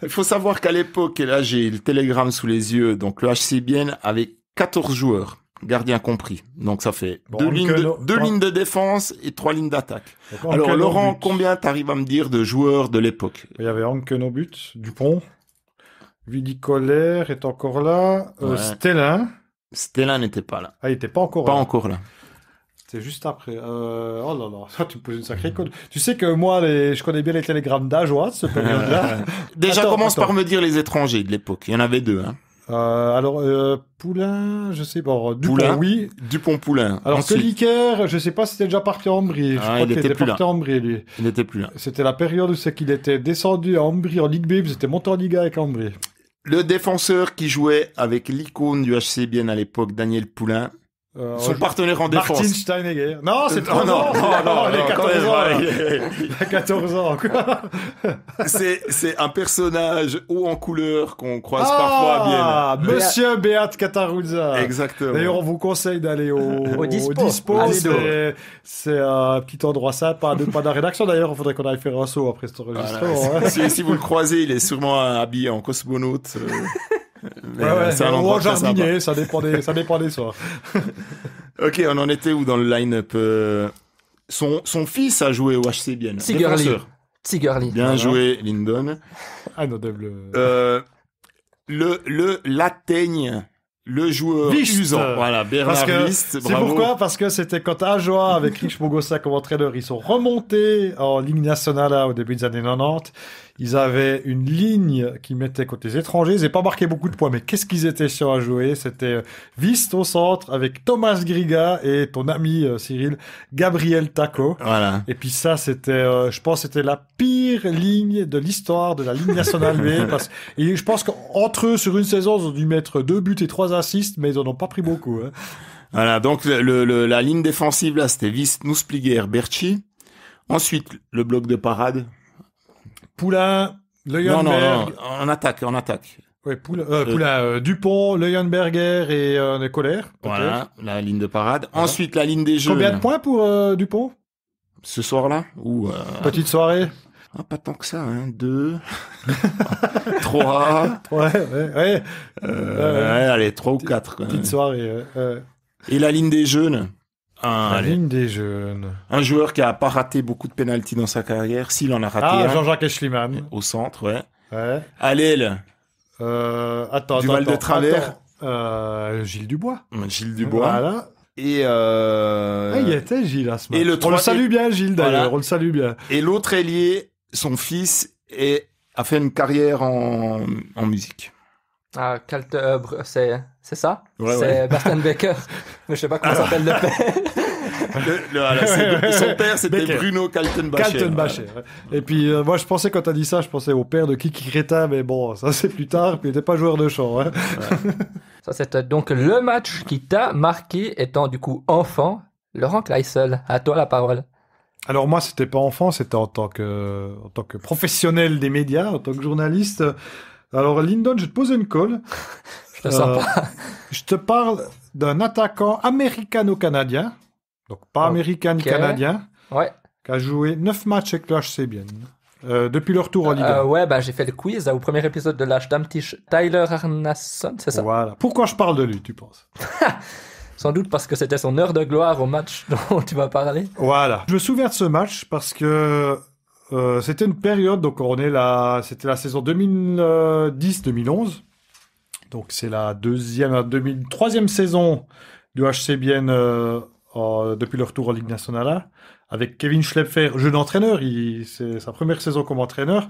il faut savoir qu'à l'époque, et là j'ai le télégramme sous les yeux, donc le HC Bienne avait 14 joueurs, gardiens compris. Donc ça fait deux lignes de défense et 3 lignes d'attaque. Alors Laurent, combien t'arrives à me dire de joueurs de l'époque? Il y avait Anken au but, Dupont. Willy Kohler est encore là. Ouais. Stellin n'était pas là. Ah, il était pas encore là. Pas encore là. C'était juste après. Oh là là, ça tu me poses une sacrée colle. Tu sais que moi, je connais bien les télégrammes d'Ajoie, cette période-là. Déjà, commence par me dire les étrangers de l'époque. Il y en avait 2, hein. Poulain, je sais pas. Dupont, Poulain, oui. Dupont-Poulain. Alors, Peliker, je sais pas si c'était déjà parti à Ambry. Je crois qu'il était parti à Ambry, lui. Il n'était plus là. C'était la période où c'est qu'il était descendu à Ambry en Ligue B, puis c'était monté en Liga avec Ambry. Le défenseur qui jouait avec l'icône du HC Bienne à l'époque, Daniel Poulain, son partenaire en défense. Martin Steinegger. Non, c'est 3 ans. Non, il a 14 ans. Il a 14 ans, quoi. C'est un personnage haut en couleur qu'on croise parfois à Bienne. Monsieur Beat Katarunza. Exactement. D'ailleurs, on vous conseille d'aller au Dispo. C'est un petit endroit sympa, pas de la rédaction. D'ailleurs, il faudrait qu'on aille faire un saut après cet enregistrement. Voilà. Si vous le croisez, il est sûrement habillé en cosmonaute. C'est un endroit jardinier, ça dépend des soirs. Ok, on en était où dans le line-up? Son fils a joué au HC Bienne. Tsigerli. Bien joué, Lyndon. Notable. L'Ateigne, le joueur usant. Voilà, Bernard Wist, bravo. C'est pourquoi? Parce que c'était quand Ajoie, avec Rich Mogossa comme entraîneur, ils sont remontés en Ligue nationale au début des années 90. Ils avaient une ligne qui mettait côté les étrangers. Ils n'avaient pas marqué beaucoup de points, mais qu'est-ce qu'ils étaient sûrs à jouer? C'était Wist au centre avec Thomas Griga et ton ami Cyril, Gabriel Taco. Voilà. Et puis ça, c'était, je pense, c'était la pire ligne de l'histoire de la Ligue nationale B. Et je pense qu'entre eux, sur une saison, ils ont dû mettre 2 buts et 3 assists, mais ils en ont pas pris beaucoup. Hein. Voilà, donc la ligne défensive là, c'était Wist, Nusspliger, Berchi. Ensuite, le bloc de parade. Poulain, Leuenberg. Non, en attaque. Oui, Poulain, Dupont, Leuenberger et Kohler. Voilà, la ligne de parade. Voilà. Ensuite, la ligne des jeunes. Combien de points pour Dupont ce soir-là ou Petite soirée. Pas tant que ça, 2, 3. Ouais. Allez, 3 ou 4. Petite soirée. Et la ligne des jeunes. Ligne des jeunes. Un joueur qui a pas raté beaucoup de pénaltys dans sa carrière. S'il en a raté un. Jean-Jacques Schliemann. Au centre, ouais. À l'aile. Val de Travers. Gilles Dubois. Voilà. Et il y était Gilles à ce moment. On le salue bien, Gilles, d'ailleurs. Voilà. On le salue bien. Et l'autre ailier, son fils, a fait une carrière en musique. Ah, c'est ça? Ouais, c'est Bastian Becker. Mais je sais pas comment s'appelle le père. Son père, c'était Becker. Bruno Kaltenbacher. Ouais. Et puis, moi, je pensais, quand t'as dit ça, je pensais au père de Kiki Crétin, mais bon, ça c'est plus tard, puis il n'était pas joueur de chant. Hein. Ouais. Ça, c'était donc le match qui t'a marqué, étant du coup enfant. Laurent Kleissel, à toi la parole. Alors moi, c'était pas enfant, c'était en tant que professionnel des médias, en tant que journaliste. Alors, Lyndon, je vais te poser une colle. Je te sens pas. Je te parle d'un attaquant américano-canadien. Donc, pas américain ni canadien. Ouais. Qui a joué 9 matchs avec le HC Bienne. Depuis le retour en Ligue 1. J'ai fait le quiz au premier épisode de l'H Stammtisch. Tyler Arnason, c'est ça? Voilà. Pourquoi je parle de lui, tu penses? Sans doute parce que c'était son heure de gloire au match dont tu vas parler. Voilà. Je me souviens de ce match parce que c'était une période, donc c'était la saison 2010-2011. Donc c'est la troisième saison du HC Bienne depuis le retour en Ligue nationale, avec Kevin Schlepfer, jeune entraîneur. C'est sa première saison comme entraîneur.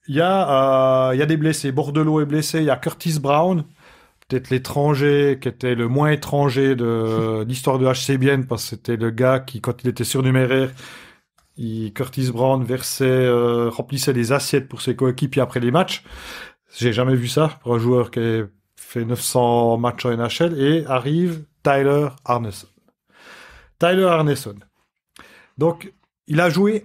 Il y a des blessés. Bordelot est blessé. Il y a Curtis Brown, peut-être l'étranger qui était le moins étranger de l'histoire du HC Bienne, parce que c'était le gars qui, quand il était surnuméraire, Curtis Brown remplissait des assiettes pour ses coéquipiers après les matchs. J'ai jamais vu ça pour un joueur qui a fait 900 matchs en NHL. Et arrive Tyler Arneson. Donc, il a joué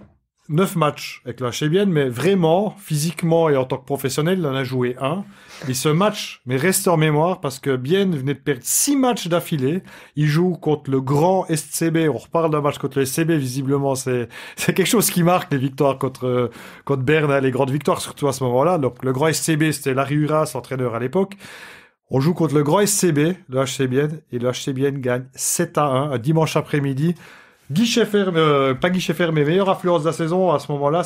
9 matchs avec le HC Bienne, mais vraiment, physiquement et en tant que professionnel, il en a joué 1. Et ce match m'est resté en mémoire parce que Bienne venait de perdre 6 matchs d'affilée. Il joue contre le grand SCB. On reparle d'un match contre le SCB, visiblement. C'est quelque chose qui marque les victoires contre Berne, les grandes victoires, surtout à ce moment-là. Donc, le grand SCB, c'était Larry Huras, entraîneur à l'époque. On joue contre le grand SCB, le HC Bienne, et le HC Bienne gagne 7-1, un dimanche après-midi. Pas Guy Scheffer, mais meilleure affluence de la saison. À ce moment-là,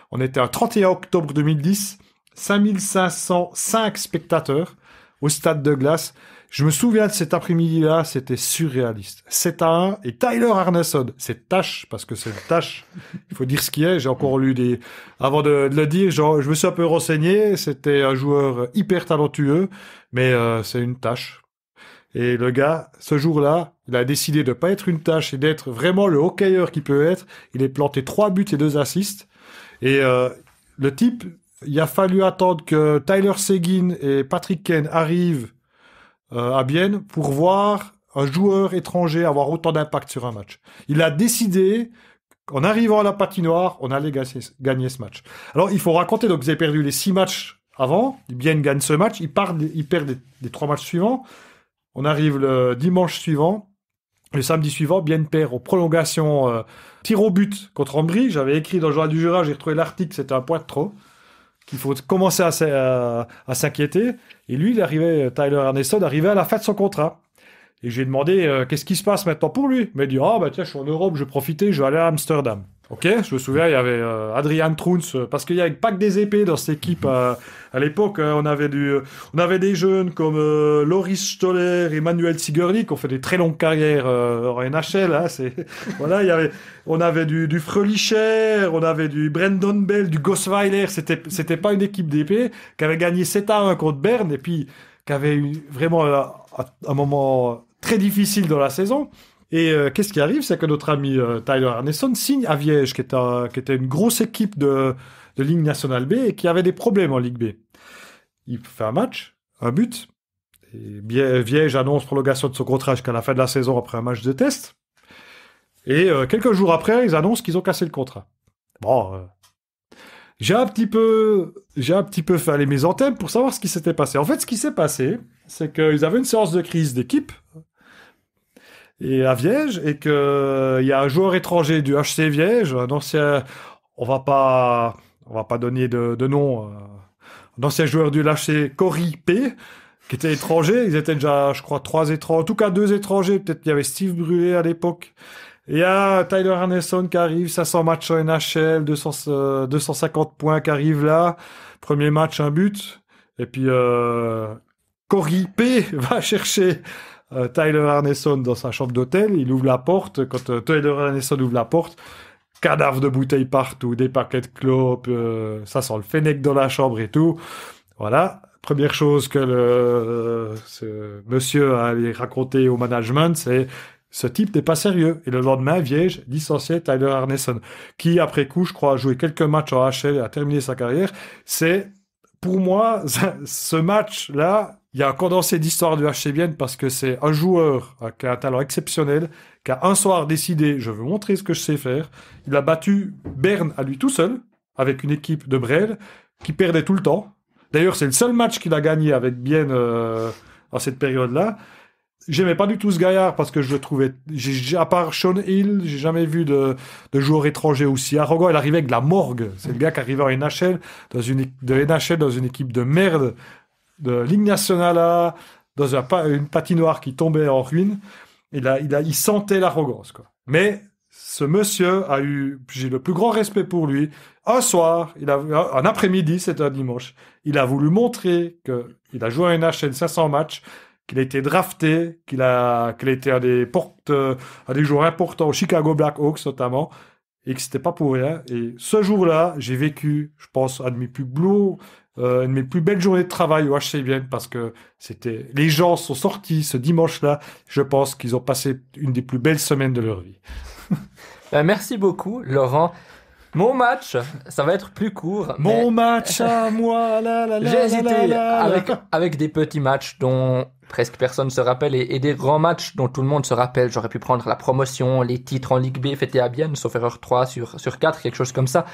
on était un 31 octobre 2010, 5505 spectateurs au stade de glace. Je me souviens de cet après-midi-là, c'était surréaliste. 7-1, et Tyler Arneson, cette tâche, parce que c'est une tâche, il faut dire ce qui est. J'ai encore lu avant de le dire, je me suis un peu renseigné, c'était un joueur hyper talentueux, mais c'est une tâche. Et le gars, ce jour-là, il a décidé de pas être une tâche et d'être vraiment le hockeyeur qu'il peut être. Il a planté 3 buts et 2 assists. Et le type, il a fallu attendre que Tyler Seguin et Patrick Kane arrivent à Bienne pour voir un joueur étranger avoir autant d'impact sur un match. Il a décidé qu'en arrivant à la patinoire, on allait gagner ce match. Alors, il faut raconter, donc vous avez perdu les 6 matchs avant. Bienne gagne ce match. Il perd les 3 matchs suivants. On arrive le dimanche suivant, le samedi suivant, Bienne perd aux prolongations, tir au but contre Ambry. J'avais écrit dans le Journal du Jura, j'ai retrouvé l'article, c'était un point de trop, qu'il faut commencer à s'inquiéter. Et lui, Tyler Arneson, arrivait à la fin de son contrat. Et je lui ai demandé, qu'est-ce qui se passe maintenant pour lui? Il m'a dit, tiens, je suis en Europe, je vais profiter, je vais aller à Amsterdam. Ok, je me souviens, il y avait Adrian Truns, parce qu'il y avait pas que des épées dans cette équipe. À l'époque, on avait des jeunes comme Loris Stoller et Manuel Sigerli qui ont fait des très longues carrières en NHL. Hein, on avait du Frölicher, on avait du Brandon Bell, du Gosweiler. C'était pas une équipe d'épées qui avait gagné 7-1 contre Berne et puis qui avait eu vraiment un moment très difficile dans la saison. Et qu'est-ce qui arrive, c'est que notre ami Tyler Arneson signe à Viège, qui était une grosse équipe de Ligue nationale B et qui avait des problèmes en Ligue B. Il fait un match, un but, et Viège annonce prolongation de son contrat jusqu'à la fin de la saison après un match de test. Et quelques jours après, ils annoncent qu'ils ont cassé le contrat. Bon, j'ai un petit peu fait aller mes antennes pour savoir ce qui s'était passé. En fait, ce qui s'est passé, c'est qu'ils avaient une séance de crise d'équipe et à Viège, et que il y a un joueur étranger du HC Viège, un ancien, on va pas donner de nom, un ancien joueur du HC Cory P, qui était étranger. Ils étaient déjà, je crois, 3 étrangers, en tout cas 2 étrangers. Peut-être qu'il y avait Steve Brûlé à l'époque. Et il y a Tyler Arneson qui arrive, 500 matchs en NHL, 250 points qui arrivent là. Premier match, un but. Et puis, Cory P va chercher Tyler Arneson dans sa chambre d'hôtel. Il ouvre la porte. Quand Tyler Arneson ouvre la porte, cadavres de bouteilles partout, des paquets de clopes, ça sent le fennec dans la chambre et tout. Voilà. Première chose que ce monsieur a raconté au management, c'est ce type n'est pas sérieux. Et le lendemain, Viège licenciait Tyler Arneson, qui, après coup, je crois, a joué quelques matchs en HL et a terminé sa carrière. C'est, pour moi, ce match-là, il y a un condensé d'histoire du HC Vienne parce que c'est un joueur qui a un talent exceptionnel, qui a un soir décidé, je veux montrer ce que je sais faire. Il a battu Berne à lui tout seul, avec une équipe de Brel, qui perdait tout le temps. D'ailleurs, c'est le seul match qu'il a gagné avec Bienne à cette période-là. J'aimais pas du tout ce gaillard parce que je le trouvais... à part Sean Hill, j'ai jamais vu de joueur étranger aussi arrogant. Il arrivait avec de la morgue. C'est le gars qui arrivait en NHL, dans une équipe de merde, de Ligue nationale A, dans une patinoire qui tombait en ruine. Il sentait l'arrogance, quoi. Mais ce monsieur a eu... J'ai le plus grand respect pour lui. Un soir, un après-midi, c'était un dimanche, il a voulu montrer qu'il a joué à NHL 500 matchs, qu'il a été drafté, qu'il a été un des joueurs importants au Chicago Blackhawks notamment, et que c'était pas pour rien. Et ce jour-là, j'ai vécu, je pense, une de mes plus belles journées de travail au HC Vienne, parce que les gens sont sortis ce dimanche-là. Je pense qu'ils ont passé une des plus belles semaines de leur vie. Merci beaucoup, Laurent. Mon match, ça va être plus court. Mon match à moi, j'ai hésité avec des petits matchs dont presque personne se rappelle et des grands matchs dont tout le monde se rappelle. J'aurais pu prendre la promotion, les titres en Ligue B fêtés à Bienne, sauf erreur 3 sur 4, quelque chose comme ça.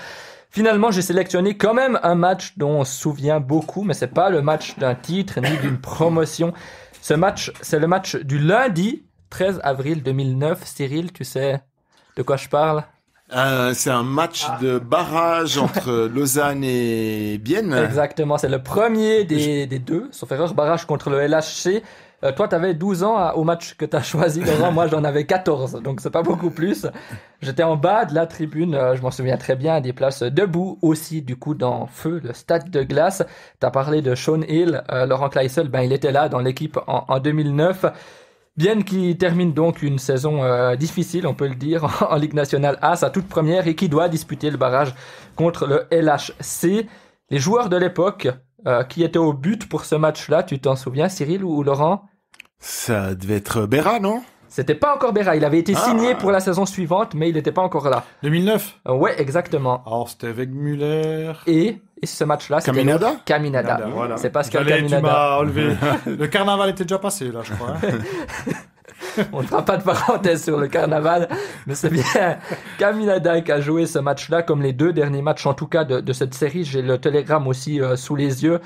Finalement, j'ai sélectionné quand même un match dont on se souvient beaucoup, mais c'est pas le match d'un titre ni d'une promotion. Ce match, c'est le match du lundi 13 avril 2009. Cyril, tu sais de quoi je parle? C'est un match de barrage entre Lausanne et Bienne. Exactement, c'est le premier des deux, sauf erreur, barrage contre le LHC. Toi, t'avais 12 ans au match que t'as choisi, Laurent. Moi, j'en avais 14, donc c'est pas beaucoup plus. J'étais en bas de la tribune, je m'en souviens très bien, des places debout aussi, du coup, dans Feu, le stade de glace. T'as parlé de Sean Hill, Laurent Kleissel, il était là dans l'équipe en 2009. Bienne qui termine donc une saison difficile, on peut le dire, en Ligue nationale A, sa toute première, et qui doit disputer le barrage contre le LHC. Les joueurs de l'époque qui étaient au but pour ce match-là, tu t'en souviens, Cyril ou Laurent? Ça devait être Béra, non? C'était pas encore Béra, il avait été signé pour la saison suivante, mais il n'était pas encore là. 2009? Ouais, exactement. Alors c'était avec Muller... Et ce match-là, c'était Caminada. Voilà. C'est Pascal Caminada. Tu m'as enlevé. Le carnaval était déjà passé, là, je crois. On ne fera pas de parenthèse sur le carnaval, mais c'est bien Caminada qui a joué ce match-là, comme les 2 derniers matchs, en tout cas, de cette série. J'ai le télégramme aussi sous les yeux.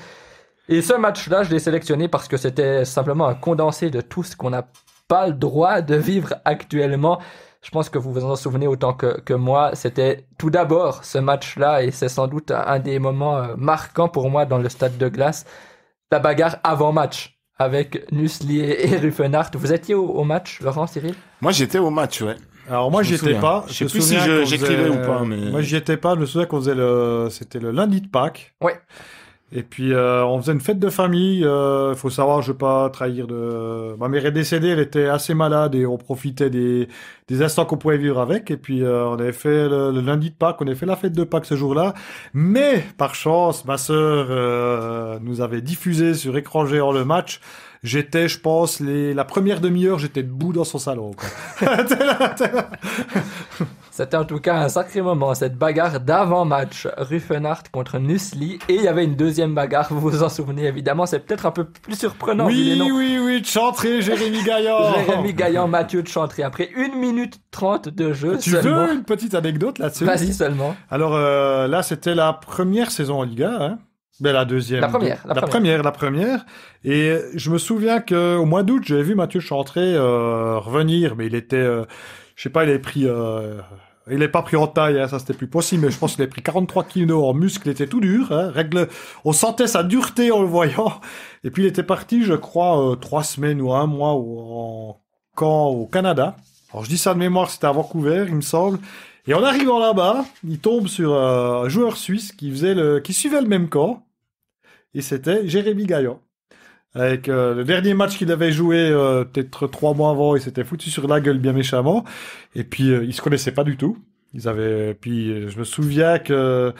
Et ce match-là, je l'ai sélectionné parce que c'était simplement un condensé de tout ce qu'on n'a pas le droit de vivre actuellement. Je pense que vous vous en souvenez autant que moi. C'était tout d'abord ce match-là, et c'est sans doute un des moments marquants pour moi dans le stade de glace. La bagarre avant match avec Nussli et Ruffenhardt. Vous étiez au match, Laurent, Cyril? Moi, j'étais au match, ouais. Alors moi, j'y étais pas. Je sais plus si j'écrivais ou pas, mais... Moi, j'y étais pas. Je me souviens qu'on faisait c'était le lundi de Pâques. Ouais. Et puis, on faisait une fête de famille. Faut savoir, je veux pas trahir ma mère est décédée, elle était assez malade et on profitait des instants qu'on pouvait vivre avec. Et puis, on avait fait le lundi de Pâques, on avait fait la fête de Pâques ce jour-là. Mais, par chance, ma sœur, nous avait diffusé sur écran géant le match. J'étais, je pense, la première demi-heure, j'étais debout dans son salon, quoi. C'était en tout cas un sacré moment, cette bagarre d'avant-match, Ruffenhardt contre Nussli. Et il y avait une deuxième bagarre, vous vous en souvenez évidemment, c'est peut-être un peu plus surprenant. Oui, de Chantrey, Jérémy Gaillan. Jérémy Gaillan, Mathieu de Chantrey. Après 1 minute 30 de jeu Tu seulement. veux une petite anecdote là-dessus? Vas-y seulement. Alors là, c'était la première saison en Liga, hein. Ben, la deuxième. La première. Et je me souviens que au mois d'août, j'avais vu Mathieu Chantrey revenir, mais il était, je sais pas, il avait pris, il n'est pas pris en taille, hein, ça c'était plus possible, mais je pense qu'il a pris 43 kilos en muscle, il était tout dur, hein, on sentait sa dureté en le voyant. Et puis il était parti, je crois, 3 semaines ou 1 mois en camp au Canada. Alors je dis ça de mémoire, c'était à Vancouver, il me semble. Et en arrivant là-bas, il tombe sur un joueur suisse qui suivait le même camp. Et c'était Jérémy Gaillan. Avec le dernier match qu'il avait joué, peut-être 3 mois avant, il s'était foutu sur la gueule bien méchamment. Et puis, ils se connaissaient pas du tout. Puis je me souviens que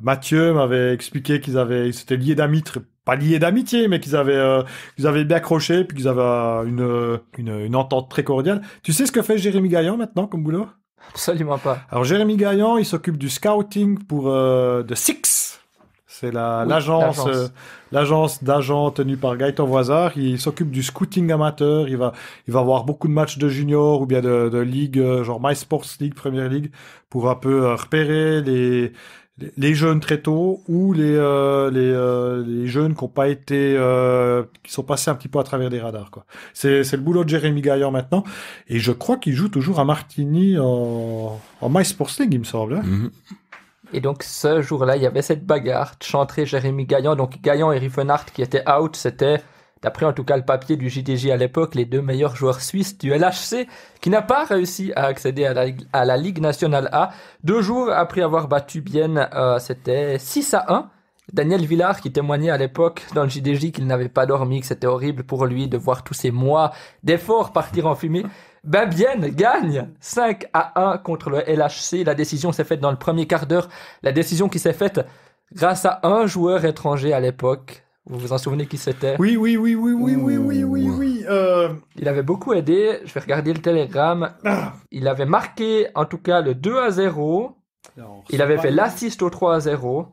Mathieu m'avait expliqué qu'ils s'étaient liés d'amitié, pas liés d'amitié, mais qu'ils avaient bien accroché, puis qu'ils avaient une entente très cordiale. Tu sais ce que fait Jérémy Gaillan maintenant comme boulot? Absolument pas. Alors Jérémy Gaillan, il s'occupe du scouting pour The Six. C'est l'agence d'agents tenue par Gaëtan Voisard. Il s'occupe du scouting amateur. Il va avoir beaucoup de matchs de juniors ou bien de ligue, genre MySports League, Première Ligue, pour un peu repérer les jeunes très tôt ou les jeunes qui ont pas été, qui sont passés un petit peu à travers des radars, quoi. C'est le boulot de Jérémy Gaillan maintenant. Et je crois qu'il joue toujours à Martigny en MySports League, il me semble. Hein. Mm-hmm. Et donc, ce jour-là, il y avait cette bagarre, Chantrey, Jérémy Gaillan. Donc, Gaillan et Ruffenhardt qui étaient out, c'était, d'après en tout cas le papier du JDJ à l'époque, les 2 meilleurs joueurs suisses du LHC, qui n'a pas réussi à accéder à la Ligue nationale A. 2 jours après avoir battu Bienne, c'était 6-1. Daniel Villard qui témoignait à l'époque dans le JDJ qu'il n'avait pas dormi, que c'était horrible pour lui de voir tous ces mois d'efforts partir en fumée. Bienne gagne 5-1 contre le LHC. La décision s'est faite dans le premier quart d'heure. La décision qui s'est faite grâce à un joueur étranger à l'époque. Vous vous en souvenez qui c'était? Oui. Il avait beaucoup aidé. Je vais regarder le télégramme. Il avait marqué en tout cas le 2-0. Il avait fait l'assist au 3-0.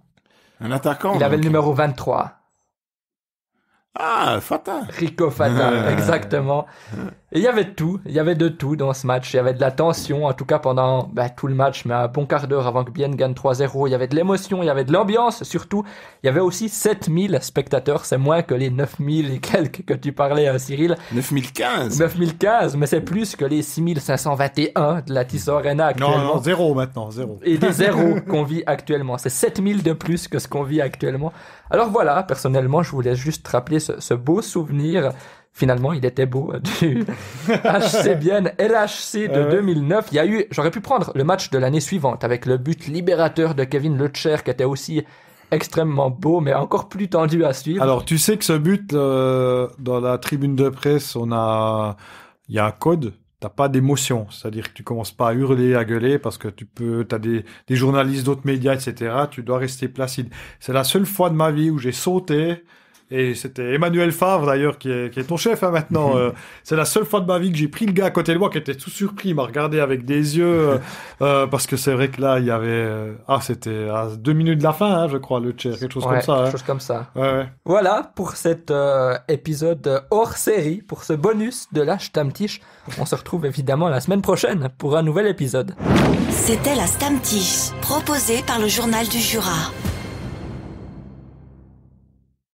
Un attaquant. Il avait le numéro 23. Ah, Fata. Rico Fata, exactement. Et il y avait de tout dans ce match. Il y avait de la tension, en tout cas pendant tout le match, mais un bon quart d'heure avant que Bienne gagne 3-0. Il y avait de l'émotion, il y avait de l'ambiance, surtout. Il y avait aussi 7000 spectateurs, c'est moins que les 9000 et quelques que tu parlais, Cyril. 9015, mais c'est plus que les 6521 de la Tissot Arena actuellement. Non, 0 maintenant, 0. Et des zéros qu'on vit actuellement. C'est 7000 de plus que ce qu'on vit actuellement. Alors voilà, personnellement, je voulais juste rappeler ce beau souvenir. Finalement, il était beau, du HC Bienne LHC de 2009. Il y a eu, j'aurais pu prendre le match de l'année suivante avec le but libérateur de Kevin Leclerc qui était aussi extrêmement beau, mais encore plus tendu à suivre. Alors, tu sais que ce but, dans la tribune de presse, il y a un code. T'as pas d'émotion, c'est-à-dire que tu commences pas à hurler, à gueuler, parce que t'as des journalistes d'autres médias, etc. Tu dois rester placide. C'est la seule fois de ma vie où j'ai sauté, et c'était Emmanuel Favre d'ailleurs qui est ton chef maintenant. C'est la seule fois de ma vie que j'ai pris le gars à côté de moi qui était tout surpris, il m'a regardé avec des yeux, parce que c'est vrai que là il y avait, c'était à 2 minutes de la fin, hein, je crois, le chair, quelque chose comme ça. Quelque chose comme ça. Ouais. Voilà pour cet épisode hors série, pour ce bonus de la Stammtisch. On se retrouve évidemment la semaine prochaine pour un nouvel épisode. C'était la Stammtisch, proposée par le Journal du Jura.